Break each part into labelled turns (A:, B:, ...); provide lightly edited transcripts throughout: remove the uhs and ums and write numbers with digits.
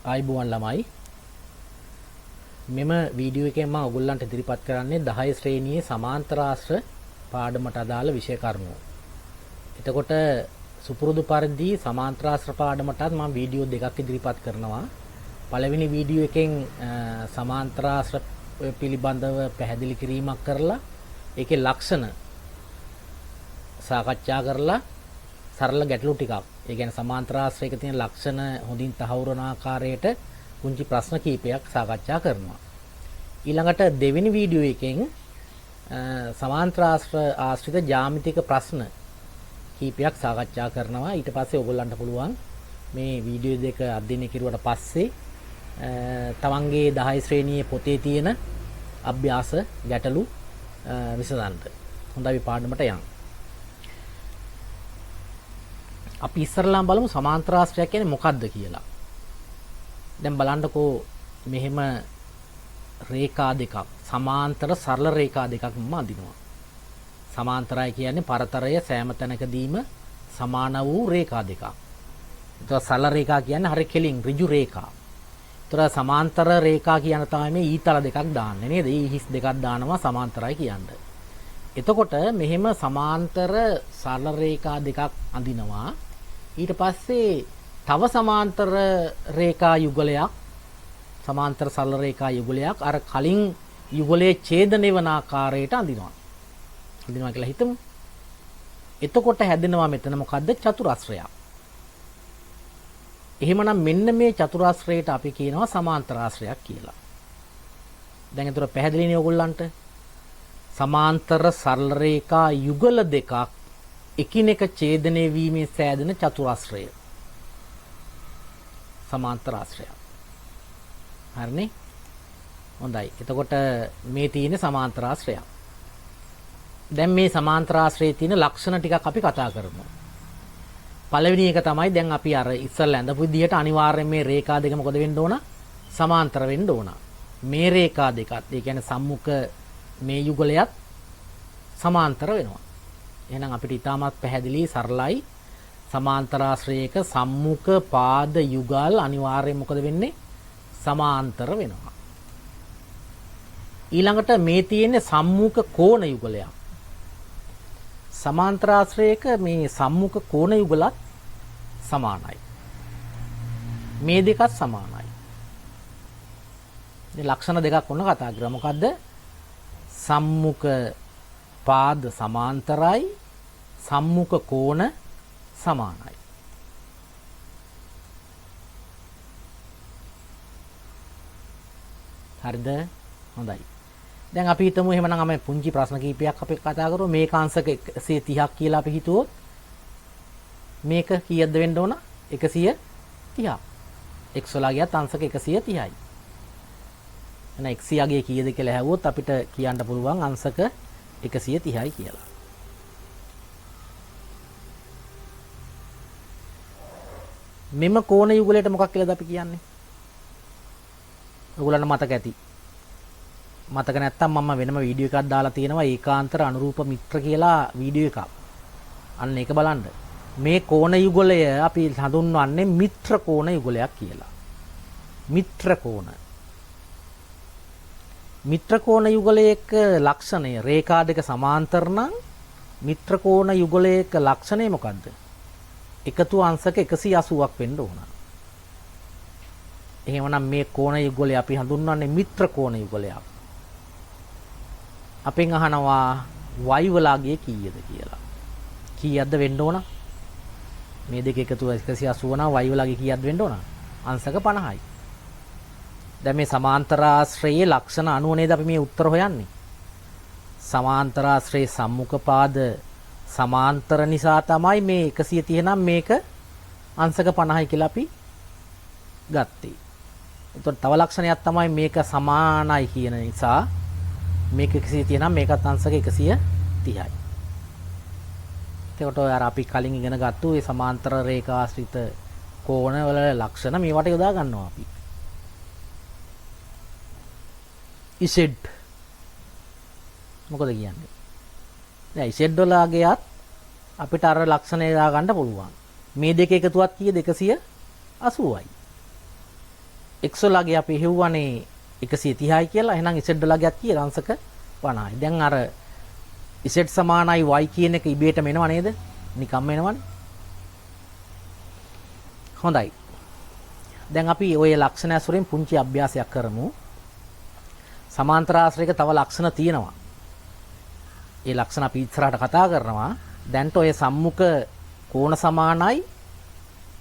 A: ආයිබෝවන් ළමයි මෙම වීඩියෝ එකෙන් මම ඔයගොල්ලන්ට ඉදිරිපත් කරන්නේ 10 ශ්‍රේණියේ සමාන්තර ආශ්‍ර පාඩමට අදාළ විෂය කරුණු. එතකොට සුපුරුදු පරිදි සමාන්තර ආශ්‍ර පාඩමටත් මම වීඩියෝ දෙකක් ඉදිරිපත් කරනවා. පළවෙනි වීඩියෝ එකෙන් සමාන්තර ආශ්‍ර පිළිබඳව පැහැදිලි කිරීමක් කරලා ඒකේ ලක්ෂණ සාකච්ඡා කරලා සරල ගැටලු ටිකක්. ඒ කියන්නේ සමාන්තර ආශ්‍රයක තියෙන ලක්ෂණ හොඳින් තහවුරු වන ආකාරයට පුංචි ප්‍රශ්න කීපයක් සාකච්ඡා කරනවා. ඊළඟට දෙවෙනි වීඩියෝ එකෙන් සමාන්තර ආශ්‍රිත ජ්‍යාමිතික ප්‍රශ්න කීපයක් සාකච්ඡා කරනවා. ඊට පස්සේ ඔයගොල්ලන්ට පුළුවන් මේ වීඩියෝ දෙක අධ්‍යයනය කරුවට පස්සේ තමන්ගේ 10 ශ්‍රේණියේ පොතේ තියෙන අභ්‍යාස ගැටලු විසඳන්න. හොඳයි අපි පාඩමට යමු. අපි ඉස්සරලාම බලමු සමාන්තර ආශ්‍රයක් කියන්නේ මොකක්ද කියලා. දැන් බලන්නකෝ මෙහෙම රේඛා දෙකක් සමාන්තර සරල රේඛා දෙකක් මම අඳිනවා. සමාන්තරයි කියන්නේ පරතරය සෑම තැනකදීම සමාන වූ රේඛා දෙකක්. ඒතර සරල රේඛා කියන්නේ හරිය කෙලින් ඍජු රේඛා. ඒතර සමාන්තර රේඛා කියන තමයි මේ ඊතල දෙකක් දාන්නේ නේද? ඊ හිස් දෙකක් දානවා සමාන්තරයි කියන්නේ. එතකොට මෙහෙම සමාන්තර සරල රේඛා දෙකක් අඳිනවා. ඊට පස්සේ තව සමාන්තර රේඛා යුගලයක් සමාන්තර සරල රේඛා යුගලයක් අර කලින් යුගලයේ ඡේදනය වන ආකාරයට අඳිනවා. අඳිනවා කියලා හිතමු. එතකොට හැදෙනවා මෙතන මොකද්ද? චතුරස්‍රයක්. එහෙමනම් මෙන්න මේ චතුරස්‍රයට අපි කියනවා සමාන්තරාශ්‍රයක් කියලා. දැන් ඒතර පැහැදිලිනේ ඔයගොල්ලන්ට. සමාන්තර සරල රේඛා යුගල දෙකක් එකිනෙක ඡේදනය වීමෙන් සෑදෙන චතුරස්‍රය සමාන්තරාශ්‍රය. හරිනේ? හොඳයි. එතකොට මේ තියෙන සමාන්තරාශ්‍රය. දැන් මේ සමාන්තරාශ්‍රයේ තියෙන ලක්ෂණ ටිකක් අපි කතා කරමු. පළවෙනි එක තමයි දැන් අපි අර ඉස්සල්ලා ඇඳපු විදිහට අනිවාර්යයෙන් මේ රේඛා දෙක මොකද වෙන්න ඕන? සමාන්තර වෙන්න ඕන. මේ රේඛා දෙකත් ඒ කියන්නේ සම්මුඛ මේ යුගලයත් සමාන්තර වෙනවා. එහෙනම් අපිට ඊටමත් පැහැදිලි සරලයි සමාන්තරාශ්‍රයක සම්මුඛ පාද යුගල් අනිවාර්යයෙන් මොකද වෙන්නේ? සමාන්තර වෙනවා. ඊළඟට මේ තියෙන්නේ සම්මුඛ කෝණ යුගලයක්. සමාන්තරාශ්‍රයක මේ සම්මුඛ කෝණ යුගලත් සමානයි. මේ දෙකත් සමානයි. මේ ලක්ෂණ දෙකක් වුණ කතා කරා. මොකද්ද? සම්මුඛ පාද සමාන්තරයි සම්මුඛ කෝණ සමානයි. හරිද? හොඳයි. දැන් අපි හිතමු එහෙමනම් අපි පුංචි ප්‍රශ්න කීපයක් අපි කතා කරමු. මේක අංශක 130ක් කියලා අපි හිතුවොත් මේක කීයද වෙන්න ඕන? 130ක්. x වල ගියත් අංශක 130යි. එහෙනම් x යගේ කීයද කියලා ඇහුවොත් අපිට කියන්න පුළුවන් අංශක 130යි කියලා. මෙම කෝණ යුගලයට මොකක් කියලාද අපි කියන්නේ? ඔයගොල්ලන්ට මතක ඇති. මතක නැත්තම් මම වෙනම වීඩියෝ එකක් දාලා තියෙනවා ඒකාන්තර අනුරූප මිත්‍ර කියලා වීඩියෝ එකක්. අන්න ඒක බලන්න. මේ කෝණ යුගලය අපි හඳුන්වන්නේ මිත්‍ර කෝණ යුගලයක් කියලා. මිත්‍ර කෝණ. මිත්‍ර කෝණ යුගලයක ලක්ෂණය රේඛා දෙක සමාන්තර නම් මිත්‍ර කෝණ යුගලයක ලක්ෂණය මොකද්ද? එකතු අංශක 180ක් වෙන්න ඕන. එහෙමනම් මේ කෝණ යුගලය අපි හඳුන්වන්නේ මිත්‍ර කෝණ යුගලයක්. අපෙන් අහනවා y වලාගේ කීයද කියලා. කීයක්ද වෙන්න ඕන? මේ දෙක එකතු 180 නම් y වලාගේ කීයක්ද වෙන්න ඕන? අංශක 50යි. දැන් මේ සමාන්තරාශ්‍රයේ ලක්ෂණ අනුව නේද අපි මේ උත්තර හොයන්නේ. සමාන්තරාශ්‍රයේ සම්මුඛ පාද සමාන්තර නිසා තමයි මේ 130 නම් මේක අංශක 50යි කියලා අපි ගත්තේ. එතකොට තව ලක්ෂණයක් තමයි මේක සමානයි කියන නිසා මේක 130 නම් මේකත් අංශක 130යි. එතකොට අර අපි කලින් ඉගෙන ගත්තු මේ සමාන්තර රේඛාශ්‍රිත කෝණ වල ලක්ෂණ මේවට යොදා ගන්නවා අපි. Z මොකද කියන්නේ? දැන් Z වලගේත් අපිට අර ලක්ෂණය දා ගන්න පුළුවන්. මේ දෙක එකතුවත් කීයද? 180යි. x වලගේ අපි හෙව්වනේ 130යි කියලා. එහෙනම් z වලගේත් කීයද අංශක 50යි. දැන් අර z සමානයි y කියන එක ඉබේටම එනව නේද? නිකම්ම එනවනේ. හොඳයි. දැන් අපි ওই ලක්ෂණ ඇසුරෙන් පුංචි අභ්‍යාසයක් කරමු. සමාන්තර ආශ්‍රයක තව ලක්ෂණ තියෙනවා. ඒ ලක්ෂණ අපි ඉස්සරහට කතා කරනවා. දැන්ට ඔය සම්මුඛ කෝණ සමානයි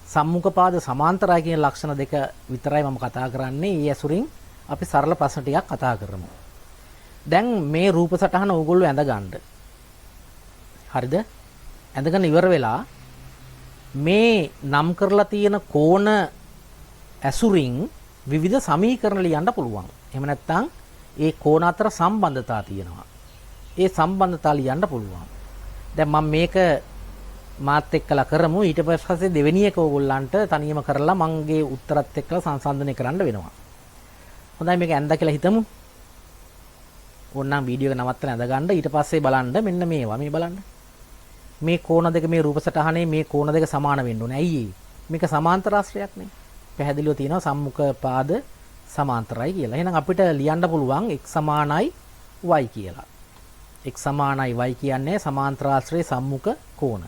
A: සම්මුඛ පාද සමාන්තරයි කියන ලක්ෂණ දෙක විතරයි මම කතා කරන්නේ. ඒ ඇසුරින් අපි සරල ප්‍රශ්න ටිකක් කතා කරමු. දැන් මේ රූප සටහන ඕගොල්ලෝ ඇඳ ගන්න. හරිද? ඇඳගෙන ඉවර වෙලා මේ නම් කරලා තියෙන කෝණ ඇසුරින් විවිධ සමීකරණ ලියන්න පුළුවන්. එහෙම නැත්නම් ඒ කෝණ අතර සම්බන්ධතා තියෙනවා. ඒ සම්බන්ධතා ලියන්න පුළුවන්. දැන් මම මේක මාත් එක්කලා කරමු. ඊට පස්සේ දෙවෙනි එක ඕගොල්ලන්ට තනියම කරලා මගේ උත්තරත් එක්කලා සංසන්දනය කරන්න වෙනවා. හොඳයි මේක ඇඳලා කියලා හිතමු. ඕනනම් වීඩියෝ එක නවත්තලා ඇඳ ගන්න. ඊට පස්සේ බලන්න මෙන්න මේවා මේ බලන්න. මේ කෝණ දෙක මේ රූප සටහනේ මේ කෝණ දෙක සමාන වෙන්න ඕනේ. ඇයි මේක සමාන්තර ආශ්‍රයක් නේ. පැහැදිලිව තියෙනවා සම්මුඛ පාද සමාන්තරයි කියලා. එහෙනම් අපිට ලියන්න පුළුවන් x සමානයි y කියලා. x සමානයි y කියන්නේ සමාන්තර ආශ්‍රයේ සම්මුඛ කෝණ.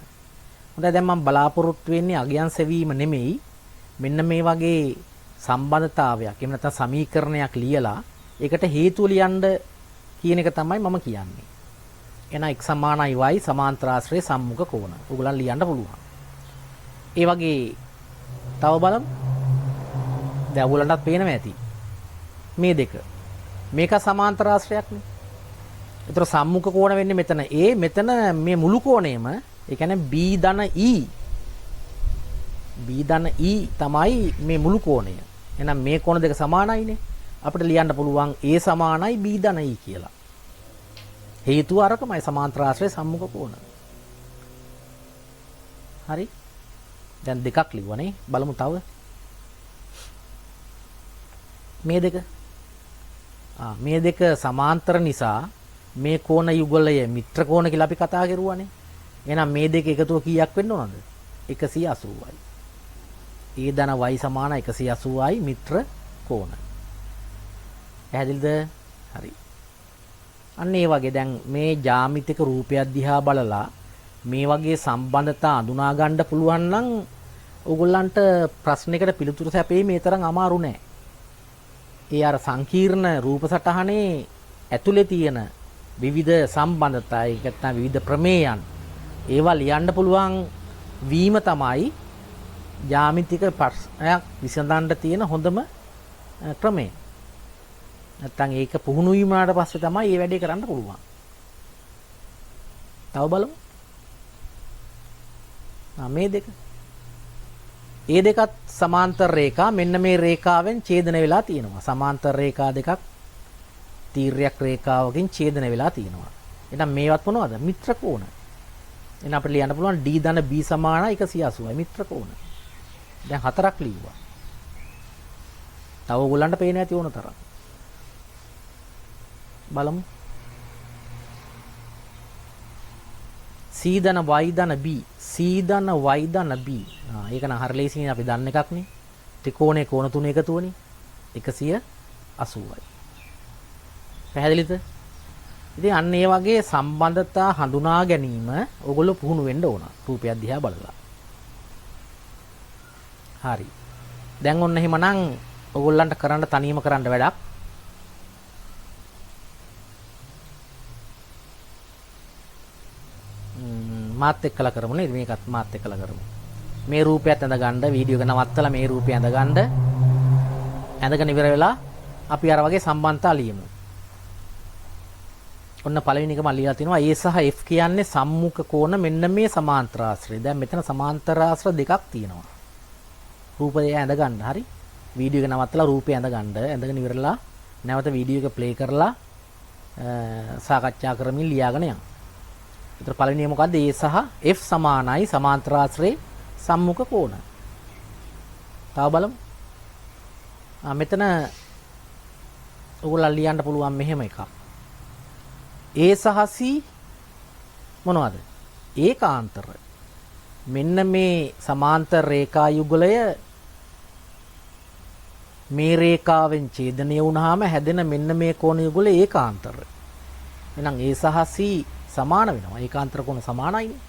A: හොඳයි දැන් මම බලාපොරොත්තු වෙන්නේ අගයන් සෙවීම නෙමෙයි. මෙන්න මේ වගේ සම්බන්ධතාවයක් එහෙම නැත්නම් සමීකරණයක් ලියලා ඒකට හේතුව ලියන්න කියන එක තමයි මම කියන්නේ. එහෙනම් x සමානයි y සමාන්තර ආශ්‍රයේ සම්මුඛ කෝණ. ඔයගොල්ලන් ලියන්න පුළුවන්. ඒ වගේ තව බලමු. දැන් ඔයගොල්ලන්ටත් පේනවා ඇති. මේ දෙක. මේක සමාන්තර ආශ්‍රයක්නේ. ඒතර සම්මුඛ කෝණ වෙන්නේ මෙතන A මෙතන මේ මුළු කෝණයම ඒ කියන්නේ B ධන E. B ධන E තමයි මේ මුළු කෝණය. එහෙනම් මේ කෝණ දෙක සමානයිනේ. අපිට ලියන්න පුළුවන් A සමානයි B ධන E කියලා. හේතුව අරකමයි සමාන්තර ආශ්‍රය සම්මුඛ කෝණ. හරි. දැන් දෙකක් ලිව්වනේ. බලමු තව. මේ දෙක. මේ දෙක සමාන්තර නිසා මේ කෝණ යුගලය මිත්‍ර කෝණ කියලා අපි කතා කරුවානේ. එහෙනම් මේ දෙක එකතුව කීයක් වෙන්න ඕනද? 180යි. A ධන y සමාන 180යි මිත්‍ර කෝණ. පැහැදිලිද? හරි. අන්න ඒ වගේ දැන් මේ ජ්‍යාමිතික රූපයක් දිහා බලලා මේ වගේ සම්බන්ධතා අඳුනා ගන්න පුළුවන් නම් ඕගොල්ලන්ට ප්‍රශ්නයකට පිළිතුරු සැපීමේ තරම් අමාරු නෑ. ඒ අර සංකීර්ණ රූප සටහනේ ඇතුලේ තියෙන විවිධ සම්බන්ධතා ඒක නැත්නම් විවිධ ප්‍රමේයන් ඒවා ලියන්න පුළුවන් වීම තමයි ජ්‍යාමිතික ප්‍රශ්නයක් විසඳන්න තියෙන හොඳම ක්‍රමය. නැත්නම් ඒක පුහුණු වීමාට පස්සේ තමයි මේ වැඩේ කරන්න පුළුවන්. තව බලමු. මේ දෙක. ඒ දෙකත් සමාන්තර රේඛා මෙන්න මේ රේඛාවෙන් ඡේදන වෙලා තියෙනවා. සමාන්තර රේඛා දෙකක් තීර්යක් රේඛාවකින් ඡේදන වෙලා තියෙනවා. එහෙනම් මේවත් මොනවද? මිත්‍ර කෝණ. එහෙනම් අපිට ලියන්න පුළුවන් D ධන B සමානයි 180යි මිත්‍ර කෝණ. දැන් හතරක් ලියුවා. තව ඕගොල්ලන්ට පේන්නේ නැති ඕන තරම්. බලමු. C ධන y ධන B C ධන y ධන B. ඒක නම් හරිය ලේසියෙන් අපි දන්න එකක් නේ. ත්‍රිකෝණයේ කෝණ තුන එකතුවනේ 180යි. පැහැදිලිද? ඉතින් අන්න ඒ වගේ සම්බන්ධතා හඳුනා ගැනීම ඕගොල්ලෝ පුහුණු වෙන්න ඕන රූපයක් දිහා බලලා. හරි. දැන් ඔන්න එහෙමනම් ඕගොල්ලන්ට කරන්න තනියම කරන්න වැඩක්. මාත් එක්කලා කරමු නේද? මේකත් මාත් එක්කලා කරමු. මේ රූපයත් ඇඳ ගන්න වීඩියෝ එක නවත්තලා මේ රූපය ඇඳ ගන්න. ඇඳගෙන ඉවර වෙලා අපි අර වගේ සම්බන්ධතා ලියමු. ඔන්න පළවෙනි එක මම ලියලා තිනවා A සහ F කියන්නේ සම්මුඛ කෝණ මෙන්න මේ සමාන්තර ආශ්‍රය. දැන් මෙතන සමාන්තර ආශ්‍රය දෙකක් තියෙනවා. රූපය ඇඳ ගන්න. හරි. වීඩියෝ එක නවත්තලා රූපය ඇඳ ගන්න. ඇඳගෙන ඉවරලා නැවත වීඩියෝ එක ප්ලේ කරලා සාකච්ඡා කරමින් ලියාගෙන යන්න. ඒතර පළවෙනි එක මොකද්ද? A සහ F සමානයි සමාන්තර ආශ්‍රයේ සම්මුඛ කෝණ. තව බලමු. මෙතන ඔයගොල්ලෝ ලියන්න පුළුවන් මෙහෙම එකක්. A සහ C මොනවද? ඒකාන්තර. මෙන්න මේ සමාන්තර රේඛා යුගලය මේ රේඛාවෙන් ඡේදනය වුණාම හැදෙන මෙන්න මේ කෝණ යුගල ඒකාන්තර. එහෙනම් A සහ C සමාන වෙනවා. ඒකාන්තර කෝණ සමානයිනේ.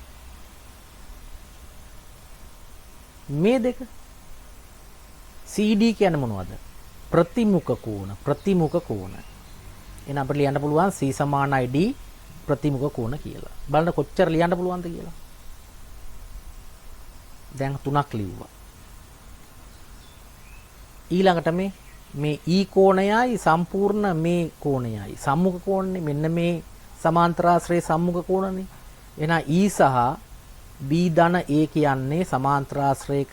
A: මේ දෙක CD කියන්නේ මොනවද? ප්‍රතිමුඛ කෝණ. ප්‍රතිමුඛ කෝණ. එහෙනම් අපිට ලියන්න පුළුවන් C සමානයි D ප්‍රතිමුඛ කෝණ කියලා. බලන්න කොච්චර ලියන්න පුළුවන්ද කියලා. දැන් 3ක් ලිව්වා. ඊළඟට මේ E කෝණයයි සම්පූර්ණ මේ කෝණයයි සම්මුඛ කෝණනේ. මෙන්න මේ සමාන්තරාශ්‍රයේ සම්මුඛ කෝණනේ. එහෙනම් E සහ B ධන A කියන්නේ සමාන්තරාශ්‍රයක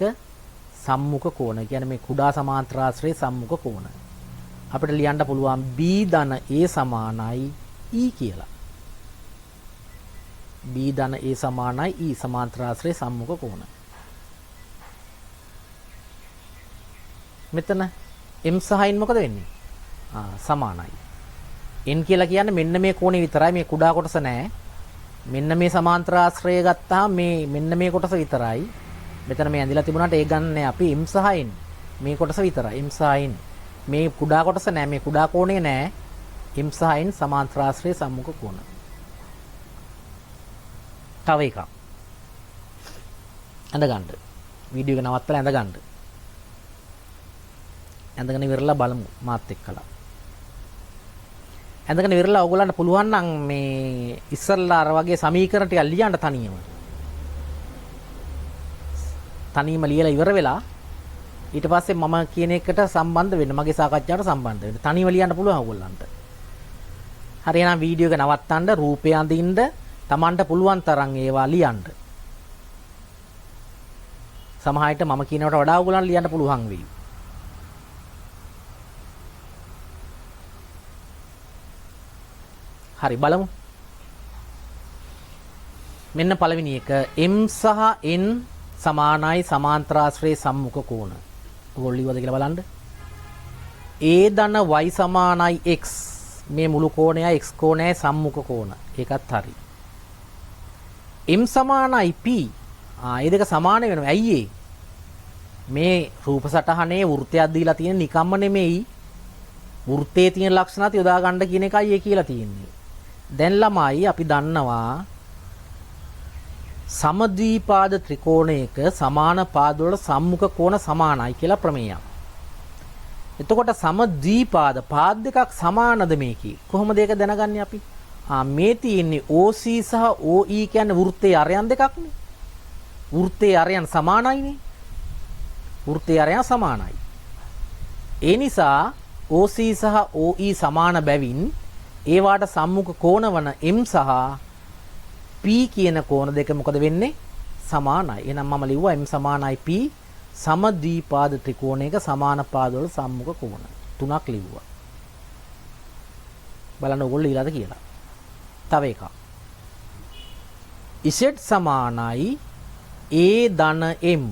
A: සම්මුඛ කෝණ. කියන්නේ මේ කුඩා සමාන්තරාශ්‍රයේ සම්මුඛ කෝණ. අපිට ලියන්න පුළුවන් B ධන A සමානයි E කියලා. B ධන A සමානයි E සමාන්තරාශ්‍රයේ සම්මුඛ කෝණ. මෙතන M සහ N මොකද වෙන්නේ? සමානයි. N කියලා කියන්නේ මෙන්න මේ කෝණේ විතරයි, මේ කුඩා කොටස නෑ. මෙන්න මේ සමාන්තරාශ්‍රය ගත්තාම මෙන්න මේ කොටස විතරයි. මෙතන මේ ඇඳිලා තිබුණාට ඒ ගන්න අපි M සහ N. මේ කොටස විතරයි M සහ N. මේ කුඩා කොටස නෑ, මේ කුඩා කෝණේ නෑ. M සහ N සමාන්තරාශ්‍රයේ සම්මුඛ කෝණ. තව එකක්. ඇඳ ගන්න. වීඩියෝ එක නවත්තලා ඇඳ ගන්න. ඇඳගෙන ඉවරලා බලමු මාත් එක්කලා. ඇඳගෙන ඉවරලා ඔයගොල්ලන්ට පුළුවන් නම් මේ ඉස්සල්ලා අර වගේ සමීකරණ ටික ලියන්න තනියම. තනියම ලියලා ඉවර වෙලා ඊට පස්සේ මම කියන එකට සම්බන්ධ වෙන්න, මගේ සාකච්ඡාවට සම්බන්ධ වෙන්න. තනියම ලියන්න පුළුවන් ඔයගොල්ලන්ට. හරි, එහෙනම් වීඩියෝ එක නවත්තන්න, රූපය අඳින්න, Tamanට පුළුවන් තරම් ඒවා ලියන්න. සමහර විට මම කියනවට වඩා ඔයගොල්ලන්ට ලියන්න පුළුවන් වෙයි. හරි, බලමු. මෙන්න පළවෙනි එක M සහ N සමානයි සමාන්තරාශ්‍රයේ සම්මුඛ කෝණ. ඔයගොල්ලෝ ලියවද කියලා බලන්න. A ධන y සමානයි x. මේ මුළු කෝණයයි x කෝණයයි සම්මුඛ කෝණ. ඒකත් හරි. M සමානයි p. ඒ දෙක සමාන වෙනවා. ඇයි ඒ? මේ රූප සටහනේ වෘත්තයක් දීලා තියෙන නිකම්ම නෙමෙයි. වෘත්තයේ තියෙන ලක්ෂණات යොදා ගන්න කියන එකයි ඒ කියලා තියෙන්නේ. දැන් ළමයි අපි දන්නවා සමද්විපාද ත්‍රිකෝණයක සමාන පාදවල සම්මුඛ කෝණ සමානයි කියලා ප්‍රමේයයක්. එතකොට සමද්විපාද පාද දෙකක් සමානද මේකේ? කොහොමද ඒක දැනගන්නේ අපි? මේ තියෙන්නේ OC සහ OE කියන්නේ වෘත්තයේ අරයන් දෙකක්නේ. වෘත්තයේ අරයන් සමානයිනේ. වෘත්තයේ අරයන් සමානයි. ඒ නිසා OC සහ OE සමාන බැවින් ඒවාට සම්මුඛ කෝණ වන M සහ P කියන කෝණ දෙක මොකද වෙන්නේ? සමානයි. එහෙනම් මම ලිව්වා M සමානයි P සමද්විපාද ත්‍රිකෝණයක සමාන පාදවල සම්මුඛ කෝණ. 3ක් ලිව්වා. බලන්න ඕගොල්ලෝ ඊළාද කියලා. තව එකක්. Z සමානයි A ධන M.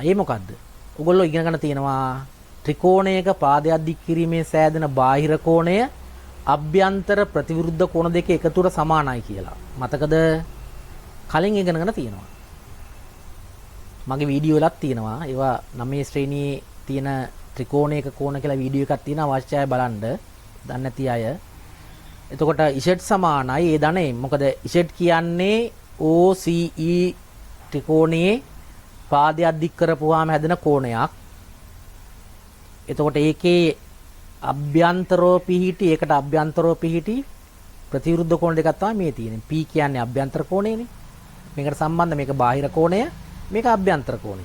A: ඒ මොකද්ද? ඕගොල්ලෝ ඉගෙන ගන්න තියෙනවා ත්‍රිකෝණයක පාදයක් දික් කිරීමේ සෑදෙන බාහිර කෝණය අභ්‍යන්තර ප්‍රතිවිරුද්ධ කෝණ දෙක එකතුවට සමානයි කියලා. මතකද? කලින් ඉගෙනගෙන තියෙනවා. මගේ වීඩියෝ වලත් තියෙනවා. ඒවා 9 ශ්‍රේණියේ තියෙන ත්‍රිකෝණයක කෝණ කියලා වීඩියෝ එකක් තියෙනවා. අවශ්‍ය අය බලන්න. දන්නේ නැති අය. එතකොට Z සමානයි ඒ ධනෙ. මොකද Z කියන්නේ OCE ත්‍රිකෝණයේ පාදයක් දික් කරපුවාම හැදෙන කෝණයක්. එතකොට ඒකේ අභ්‍යන්තරෝ පිහිටි, ඒකට අභ්‍යන්තරෝ පිහිටි ප්‍රතිවිරුද්ධ කෝණ දෙකක් තමයි මේ තියෙන්නේ. P කියන්නේ අභ්‍යන්තර කෝණයනේ. මේකට සම්බන්ධ මේක බාහිර කෝණය, මේක අභ්‍යන්තර කෝණය.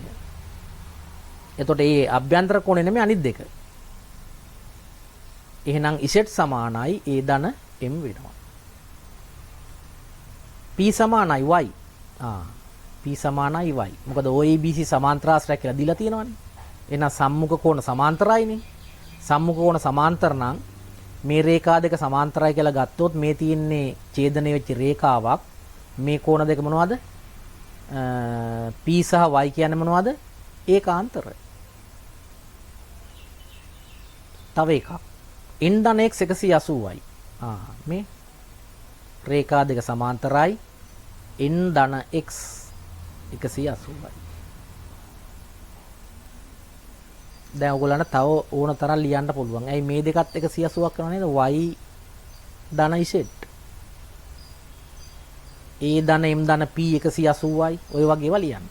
A: එතකොට මේ අභ්‍යන්තර කෝණය නෙමෙයි අනිත් දෙක. එහෙනම් Z සමානයි A ධන M වෙනවා. P සමානයි y. P සමානයි y. මොකද OABC සමාන්තරාශ්‍රය කියලා දීලා තියෙනවානේ. එහෙනම් සම්මුඛ කෝණ සමාන්තරයිනේ. සම්මුඛ කෝණ සමාන්තර නම් මේ රේඛා දෙක සමාන්තරයි කියලා ගත්තොත් මේ තියෙන්නේ ඡේදනය වෙච්ච රේඛාවක්. මේ කෝණ දෙක මොනවද? P සහ y කියන්නේ මොනවද? ඒකාන්තර. තව එකක්. n ධන x 180යි. මේ රේඛා දෙක සමාන්තරයි. n ධන x 180යි. දැන් ඔයගොල්ලන්ට තව ඕන තරම් ලියන්න පුළුවන්. ඇයි මේ දෙකත් 180ක් කරනවා නේද? y ධන z. a ධන m ධන p 180යි. ඔය වගේ ඒවා ලියන්න.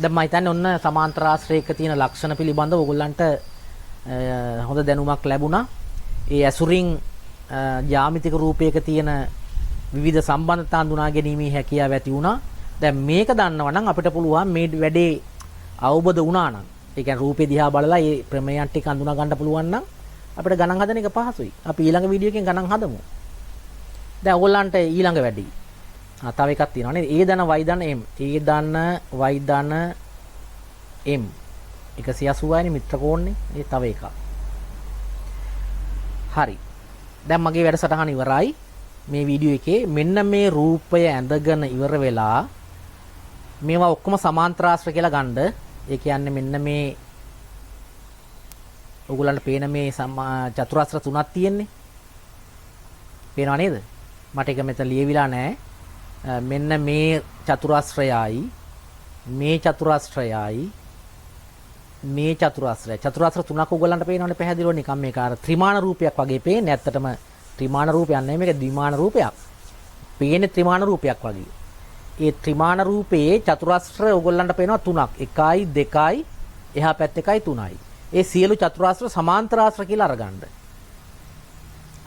A: දැන් මම හිතන්නේ ඔන්න සමාන්තර ආශ්‍රයක තියෙන ලක්ෂණ පිළිබඳව ඔයගොල්ලන්ට හොඳ දැනුමක් ලැබුණා. ඒ ඇසුරින් ජ්‍යාමිතික රූපයක තියෙන විවිධ සම්බන්ධතා හඳුනා ගැනීමේ හැකියාව ඇති වුණා. දැන් මේක දන්නවා නම් අපිට පුළුවන් මේ වැඩේ අවබෝධ වුණා නම්, ඒ කියන්නේ රූපේ දිහා බලලා මේ ප්‍රමේයන් ටික හඳුනා ගන්න පුළුවන් නම් අපිට ගණන් හදන එක පහසුයි. අපි ඊළඟ වීඩියෝ එකෙන් ගණන් හදමු. දැන් ඔයගොල්ලන්ට ඊළඟ වැඩි. තව එකක් තියෙනවා නේද? a ධන y ධන m. a ධන y ධන m 180යිනේ මිත්‍ර කෝණනේ. ඒ තව එකක්. හරි. දැන් මගේ වැඩසටහන ඉවරයි. මේ වීඩියෝ එකේ මෙන්න මේ රූපය ඇඳගෙන ඉවර වෙලා මේවා ඔක්කොම සමාන්තරාශ්‍ර කියලා ගන්න. ඒ කියන්නේ මෙන්න මේ ඔයගොල්ලන්ට පේන මේ චතුරාශ්‍ර තුනක් තියෙන්නේ. පේනව නේද? මට ඒක මෙතන ලියවිලා නැහැ. මෙන්න මේ චතුරාශ්‍රයයි මේ චතුරාශ්‍රයයි මේ චතුරාශ්‍රය. චතුරාශ්‍ර තුනක් ඔයගොල්ලන්ට පේනවනේ පැහැදිලිව නිකන් මේක අර ත්‍රිමාන රූපයක් වගේ පේන්නේ. ඇත්තටම ත්‍රිමාන රූපයක් නෙමෙයි මේක ද්විමාන රූපයක්. පේන්නේ ත්‍රිමාන රූපයක් වගේ. ඒ ත්‍රිමාන රූපයේ චතුරාශ්‍ර ඔයගොල්ලන්ට පේනවා තුනක්. 1යි 2යි එහා පැත්ත 1යි 3යි. ඒ සියලු චතුරාශ්‍ර සමාන්තරාශ්‍ර කියලා අරගන්න.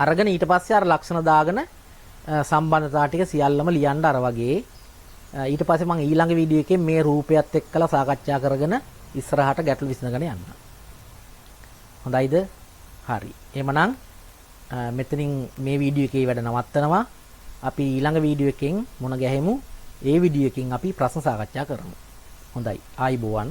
A: අරගෙන ඊට පස්සේ අර ලක්ෂණ දාගෙන සම්බන්ධතා ටික සියල්ලම ලියන්න අර වගේ. ඊට පස්සේ මම ඊළඟ වීඩියෝ එකේ මේ රූපයත් එක්කලා සාකච්ඡා කරගෙන ඉස්සරහට ගැටළු විසඳගෙන යන්න. හොඳයිද? හරි. එහෙමනම් මෙතනින් මේ වීඩියෝ එකේ වැඩ නවත්තනවා. අපි ඊළඟ වීඩියෝ එකෙන් මුණ ගැහෙමු. ඒ වීඩියෝ එකකින් අපි ප්‍රශ්න සාකච්ඡා කරමු. හොඳයි. ආයිබෝවන්.